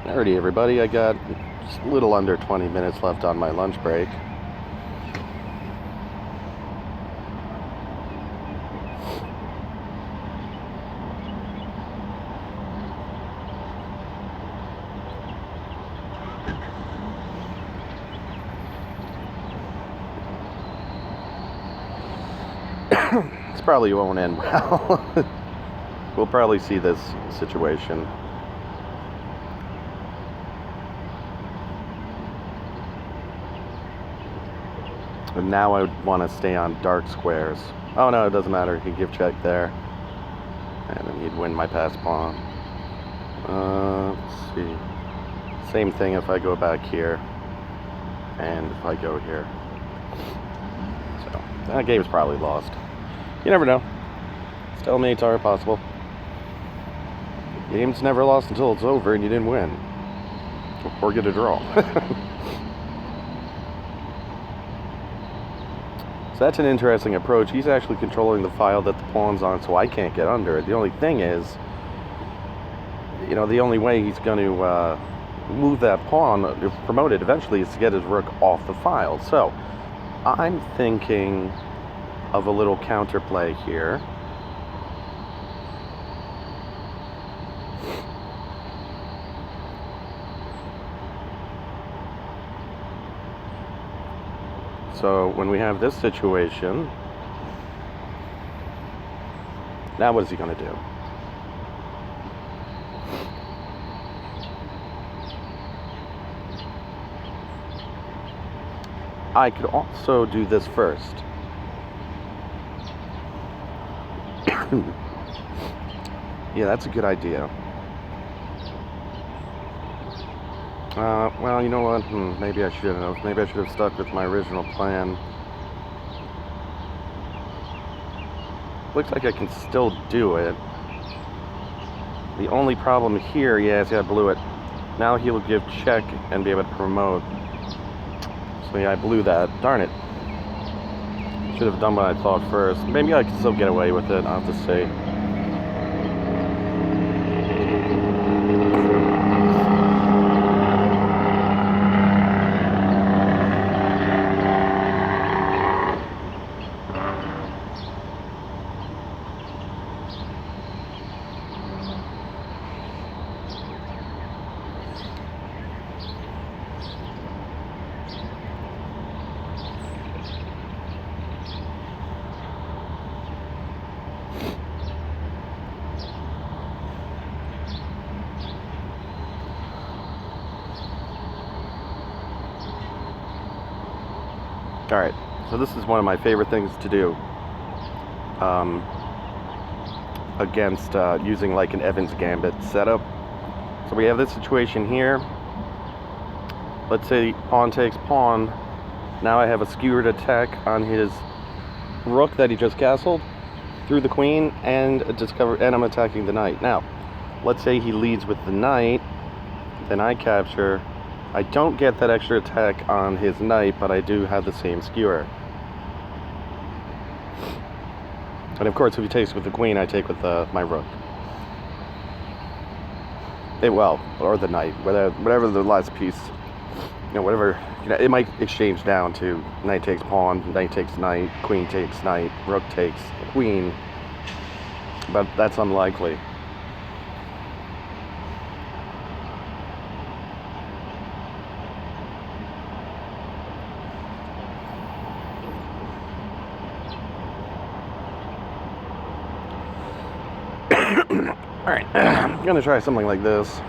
Alrighty, everybody, I got just a little under 20 minutes left on my lunch break. This probably won't end well. We'll probably see this situation. And now I would want to stay on dark squares. Oh no, it doesn't matter. He'd give check there. And then he'd win my pass pawn. Let's see. Same thing if I go back here. And if I go here. So, that game's probably lost. You never know. Stalemates are possible. Game's never lost until it's over and you didn't win. Or get a draw. So that's an interesting approach. He's actually controlling the file that the pawn's on, so I can't get under it. The only thing is, the only way he's going to move that pawn, promote it eventually, is to get his rook off the file. So I'm thinking of a little counterplay here. So when we have this situation, now what is he going to do? I could also do this first. Yeah, that's a good idea. Well, you know what? Maybe I should have. Maybe I should have stuck with my original plan. Looks like I can still do it. The only problem here, yes, I blew it. Now he'll give check and be able to promote. So yeah, I blew that. Darn it. Should have done what I thought first. Maybe I can still get away with it. I'll have to see. Alright, so this is one of my favorite things to do against using like an Evans Gambit setup. So we have this situation here. Let's say pawn takes pawn. Now I have a skewered attack on his rook that he just castled through the queen, and I'm attacking the knight. Now, let's say he leads with the knight, then I capture. I don't get that extra attack on his knight, but I do have the same skewer. And of course, if he takes with the queen, I take with my rook. Or the knight, whatever the last piece, whatever, it might exchange down to knight takes pawn, knight takes knight, queen takes knight, rook takes queen, but that's unlikely. Alright, I'm gonna try something like this.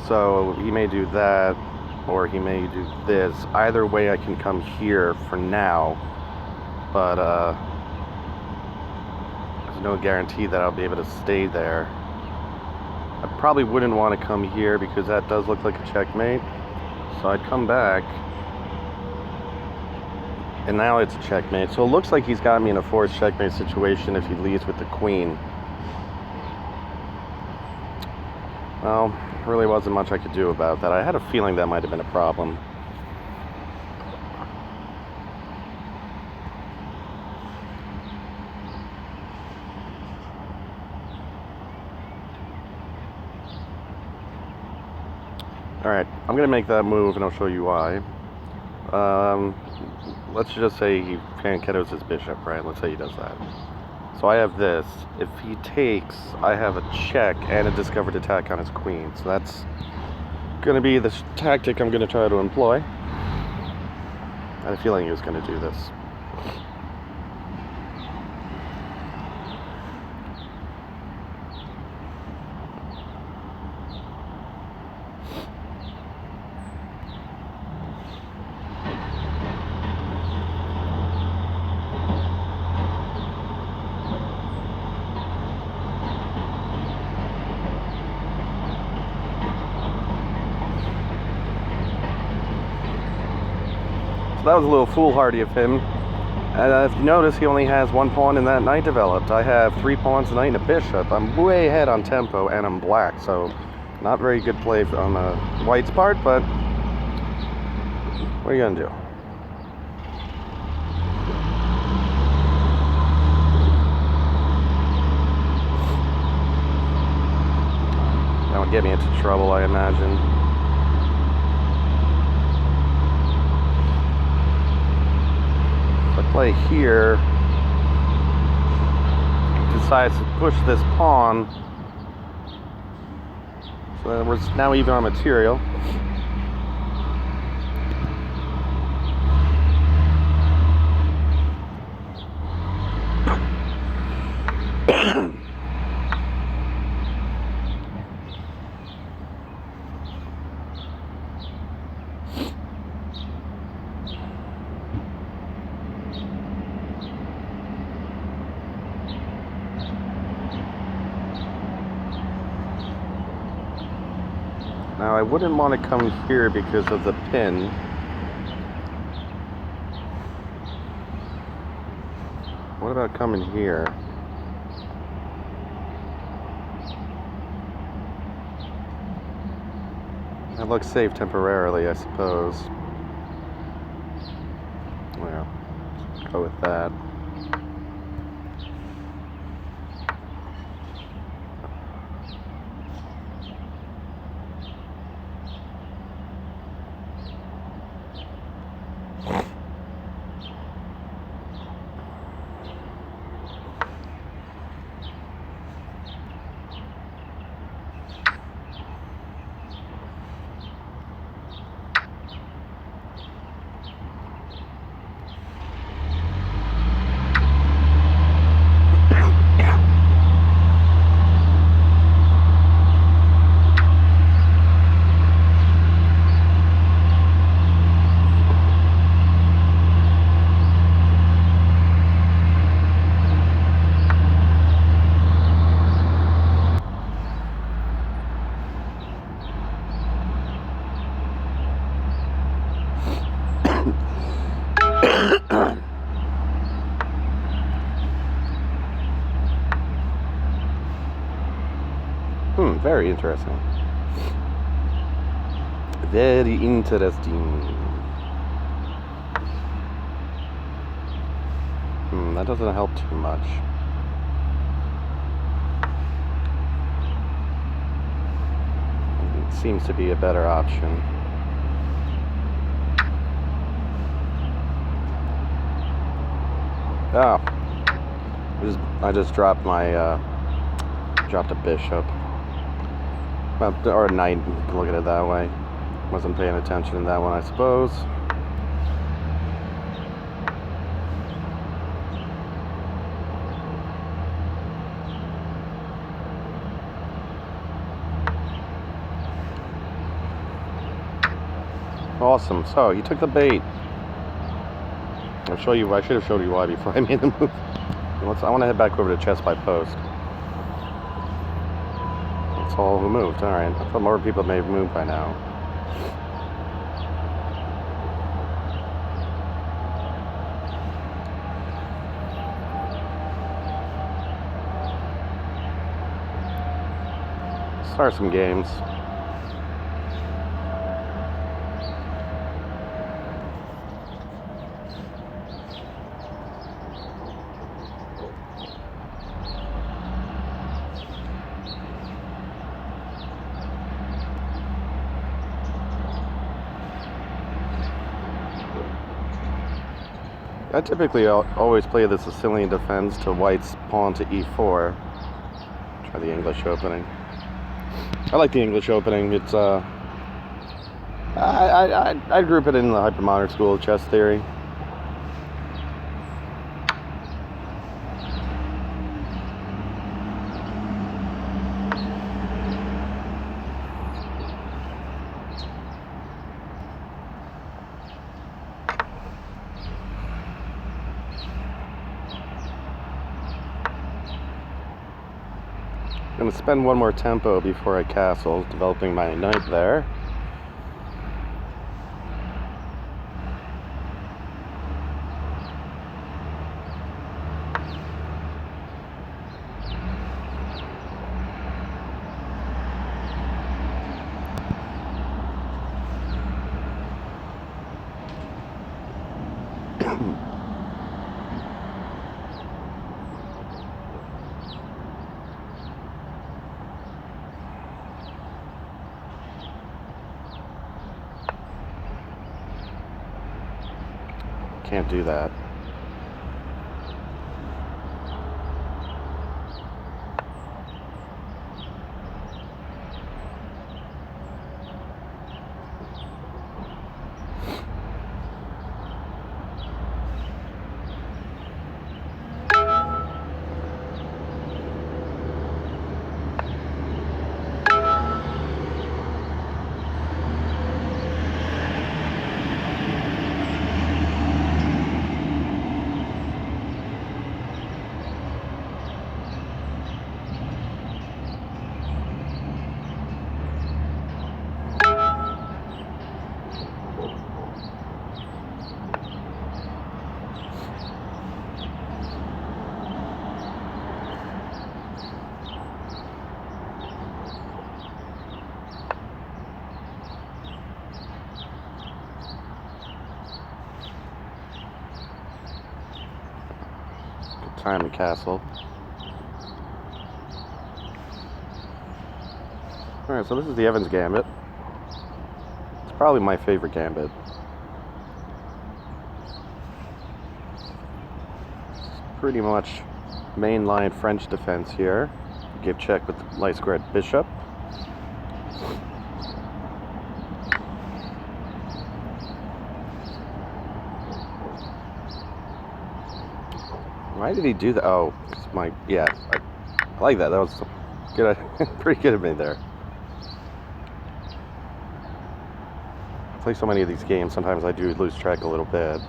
So he may do that, or he may do this. Either way, I can come here for now, but there's no guarantee that I'll be able to stay there. I probably wouldn't want to come here because that does look like a checkmate. So I'd come back. And now it's a checkmate. So it looks like he's got me in a forced checkmate situation if he leads with the queen. Well, really wasn't much I could do about that. I had a feeling that might have been a problem. Alright, I'm going to make that move and I'll show you why. Let's just say he panketos his bishop, right? Let's say he does that. So I have this. If he takes, I have a check and a discovered attack on his queen. So that's going to be the tactic I'm going to try to employ. I had a feeling he was going to do this. That was a little foolhardy of him. And if you notice, he only has one pawn in that knight developed. I have 3 pawns, a knight, and a bishop. I'm way ahead on tempo, and I'm black, so not very good play on the white's part, but what are you gonna do? That would get me into trouble, I imagine. Play here, he decides to push this pawn, so we're now even on material. Now I wouldn't want to come here because of the pin. What about coming here? That looks safe temporarily, I suppose. Well, let's go with that. Very interesting. Very interesting. That doesn't help too much. It seems to be a better option. Oh. I just dropped my, dropped a bishop. Or a knight, you can look at it that way. Wasn't paying attention to that one, I suppose. Awesome. So, you took the bait. I should have showed you why before I made the move. I want to head back over to chess by post. That's all who moved. Alright. I thought more people may have moved by now. Start some games. I typically always play the Sicilian defense to white's pawn to e4. Try the English opening. I like the English opening. It's I'd group it in the hypermodern school of chess theory. I'm going to spend one more tempo before I castle, developing my knight there. Can't do that. Time to castle. Alright, so this is the Evans Gambit. It's probably my favorite gambit. It's pretty much mainline French defense here. Give check with the light squared bishop. Why did he do that? Oh, I like that. That was good. Pretty good of me there. I play so many of these games, sometimes I do lose track a little bit.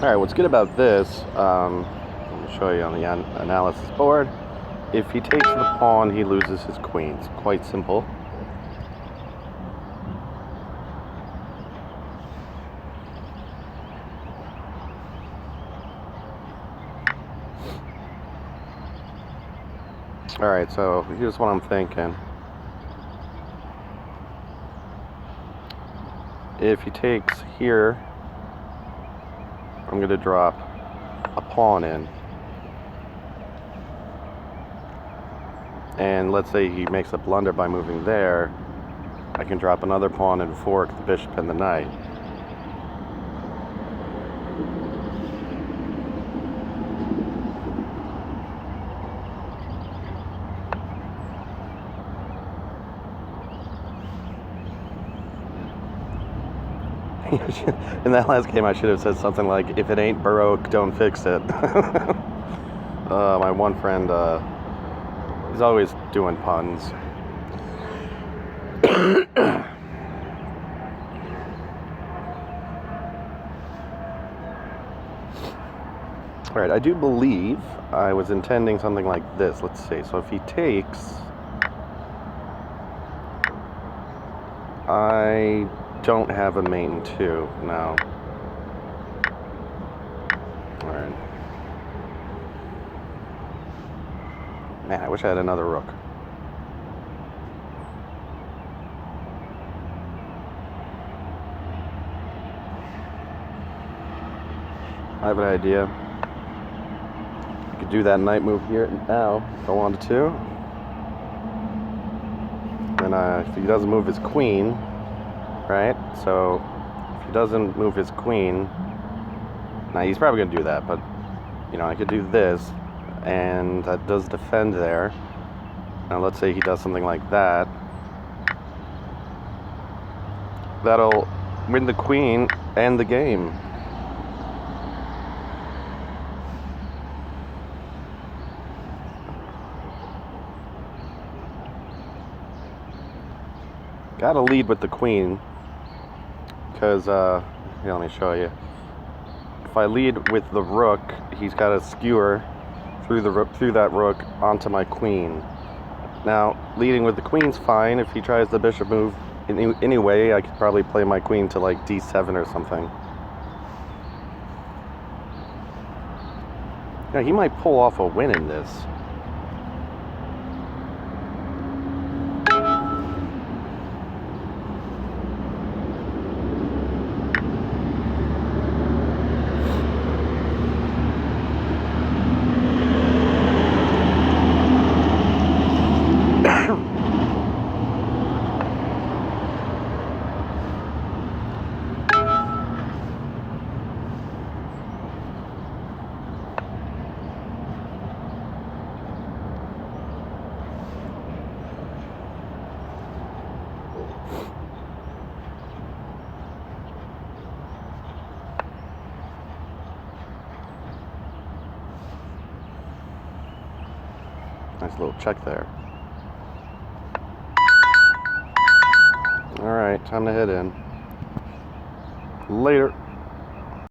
Alright, what's good about this, let me show you on the analysis board. If he takes the pawn, he loses his queen. It's quite simple. Alright, so here's what I'm thinking. If he takes here, I'm going to drop a pawn in. And let's say he makes a blunder by moving there, I can drop another pawn and fork the bishop and the knight. In that last game, I should have said something like, if it ain't Baroque, don't fix it. My one friend, he's always doing puns. Alright, I do believe I was intending something like this. Let's see. So if he takes, I don't have a mate in 2, no. Alright. Man, I wish I had another rook. I have an idea. I could do that knight move here now if I wanted to. And if he doesn't move his queen, right? So if he doesn't move his queen, now he's probably going to do that, but you know, I could do this, and that does defend there. Now let's say he does something like that. That'll win the queen and the game. Gotta lead with the queen, because here, let me show you. If I lead with the rook, he's got a skewer through that rook onto my queen. Now, leading with the queen's fine. If he tries the bishop move anyway, I could probably play my queen to like d7 or something. Yeah, he might pull off a win in this. Nice little check there. Alright, time to head in. Later.